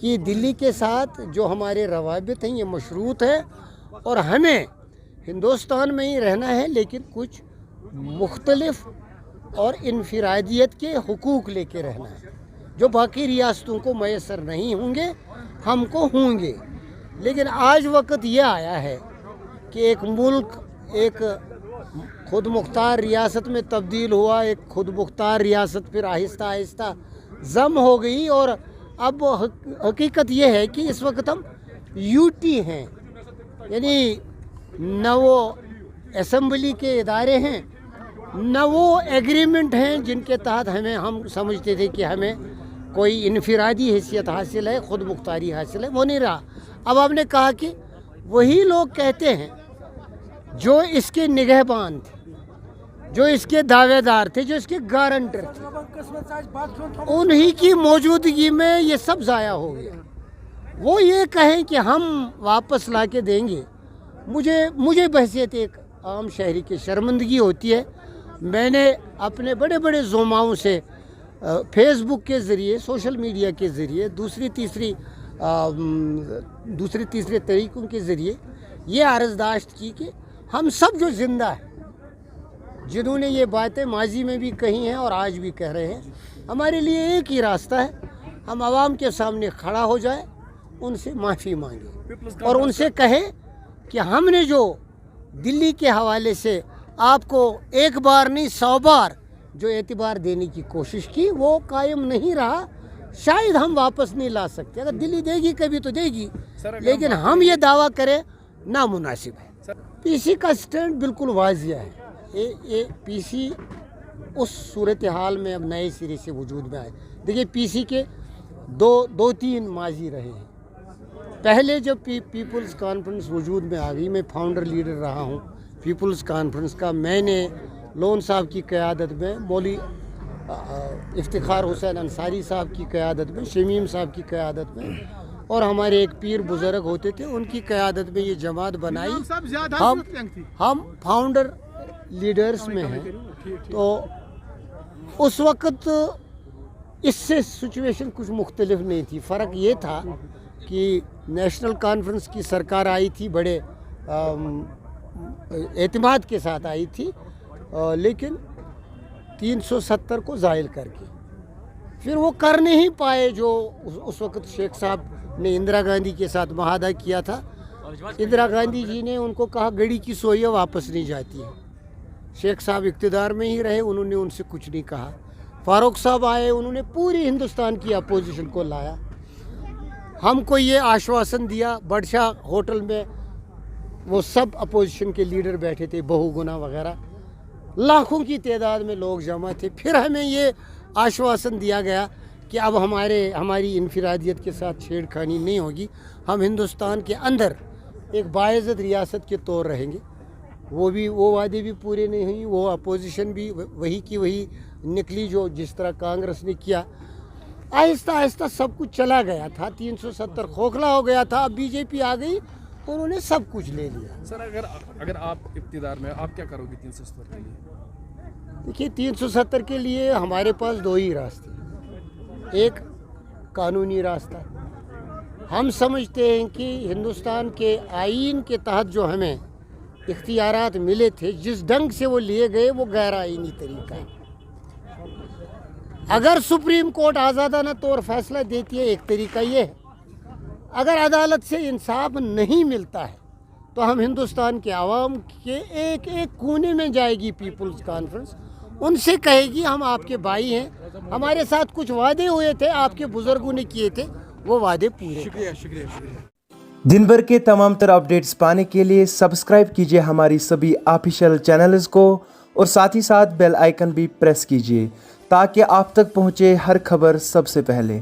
کہ دلی کے ساتھ جو ہمارے روابط ہیں یہ مشروط ہے اور ہمیں ہندوستان میں ہی رہنا ہے، لیکن کچھ مختلف اور انفرادیت کے حقوق لے کے رہنا ہے جو باقی ریاستوں کو میسر نہیں ہوں گے، ہم کو ہوں گے۔ لیکن آج وقت یہ آیا ہے کہ ایک ملک ایک خود مختار ریاست میں تبدیل ہوا، ایک خود مختار ریاست پھر آہستہ آہستہ ضم ہو گئی، اور اب حقیقت یہ ہے کہ اس وقت ہم یو ٹی ہیں، یعنی نہ وہ اسمبلی کے ادارے ہیں نہ وہ ایگریمنٹ ہیں جن کے تحت ہم سمجھتے تھے کہ ہمیں کوئی انفرادی حیثیت حاصل ہے، خود مختاری حاصل ہے، وہ نہیں رہا۔ اب آپ نے کہا کہ وہی لوگ کہتے ہیں جو اس کے نگہبان تھے، جو اس کے دعوے دار تھے، جو اس کے گارنٹر تھے، انہی کی موجودگی میں یہ سب ضائع ہو گیا۔ وہ یہ کہیں کہ ہم واپس لا کے دیں گے، مجھے بحثیت ایک عام شہری کی شرمندگی ہوتی ہے۔ میں نے اپنے بڑے بڑے زوماؤں سے فیس بک کے ذریعے، سوشل میڈیا کے ذریعے، دوسری تیسرے طریقوں کے ذریعے یہ عرضداشت کی کہ ہم سب جو زندہ ہیں، جنہوں نے یہ باتیں ماضی میں بھی کہی ہیں اور آج بھی کہہ رہے ہیں، ہمارے لیے ایک ہی راستہ ہے، ہم عوام کے سامنے کھڑا ہو جائیں، ان سے معافی مانگیں اور ان سے کہیں کہ ہم نے جو دلی کے حوالے سے آپ کو ایک بار نہیں 100 بار جو اعتبار دینے کی کوشش کی وہ قائم نہیں رہا، شاید ہم واپس نہیں لا سکتے۔ اگر دلی دے گی کبھی تو دے گی، لیکن ہم یہ دعویٰ کریں نامناسب ہے۔ پی سی کا سٹینڈ بالکل واضح ہے۔ یہ پی سی اس صورتحال میں اب نئے سرے سے وجود میں آئے۔ دیکھیے پی سی کے دو تین ماضی رہے ہیں۔ پہلے جب پیپلز کانفرنس وجود میں آ گئی، میں فاؤنڈر لیڈر رہا ہوں پیپلز کانفرنس کا، میں نے لون صاحب کی قیادت میں، مولوی افتخار حسین انصاری صاحب کی قیادت میں، شمیم صاحب کی قیادت میں، اور ہمارے ایک پیر بزرگ ہوتے تھے ان کی قیادت میں یہ جماعت بنائی۔ ہم فاؤنڈر لیڈرز میں ہیں۔ تو اس وقت اس سے سچویشن کچھ مختلف نہیں تھی۔ فرق یہ تھا کہ نیشنل کانفرنس کی سرکار آئی تھی، بڑے اعتماد کے ساتھ آئی تھی، لیکن 370 کو زائل کر کے پھر وہ کر نہیں پائے جو اس وقت شیخ صاحب نے اندرا گاندھی کے ساتھ معاہدہ کیا تھا۔ اندرا گاندھی جی نے ان کو کہا گڑی کی سوئیاں واپس نہیں جاتی ہیں۔ شیخ صاحب اقتدار میں ہی رہے، انہوں نے ان سے کچھ نہیں کہا۔ فاروق صاحب آئے، انہوں نے پوری ہندوستان کی اپوزیشن کو لایا، ہم کو یہ آشواسن دیا۔ بڑشاہ ہوٹل میں وہ سب اپوزیشن کے لیڈر بیٹھے تھے، بہو گنا وغیرہ، لاکھوں کی تعداد میں لوگ جمع تھے۔ پھر ہمیں یہ آشواسن دیا گیا کہ اب ہماری انفرادیت کے ساتھ چھیڑ خانی نہیں ہوگی، ہم ہندوستان کے اندر ایک باعزت ریاست کے طور رہیں گے۔ وہ وعدے بھی پورے نہیں ہوئی، وہ اپوزیشن بھی وہی کی وہی نکلی جو جس طرح کانگریس نے کیا۔ آہستہ آہستہ سب کچھ چلا گیا تھا، 370 کھوکھلا ہو گیا تھا۔ اب بی جے پی آ گئی، انہوں نے سب کچھ لے لیا۔ سر اگر آپ اقتدار میں آپ کیا کرو گے 370 کے لیے؟ دیکھیے 370 کے لیے ہمارے پاس دو ہی راستے، ایک قانونی راستہ۔ ہم سمجھتے ہیں کہ ہندوستان کے آئین کے تحت جو ہمیں اختیارات ملے تھے، جس ڈھنگ سے وہ لیے گئے، وہ غیر آئینی طریقہ ہے۔ اگر سپریم کورٹ آزادانہ طور فیصلہ دیتی ہے، ایک طریقہ یہ ہے۔ اگر عدالت سے انصاف نہیں ملتا ہے تو ہم ہندوستان کے عوام کے ایک ایک کونے میں جائے گی پیپلز کانفرنس، ان سے کہے گی ہم آپ کے بھائی ہیں، ہمارے ساتھ کچھ وعدے ہوئے تھے، آپ کے بزرگوں نے کیے تھے، وہ وعدے پورے۔ شکریہ۔ دن بھر کے تمام تر اپڈیٹس پانے کے لیے سبسکرائب کیجیے ہماری سبھی آفیشیل چینلز کو، اور ساتھ ہی ساتھ بیل آئیکن بھی پریس کیجیے تاکہ آپ تک پہنچے ہر خبر سب سے پہلے۔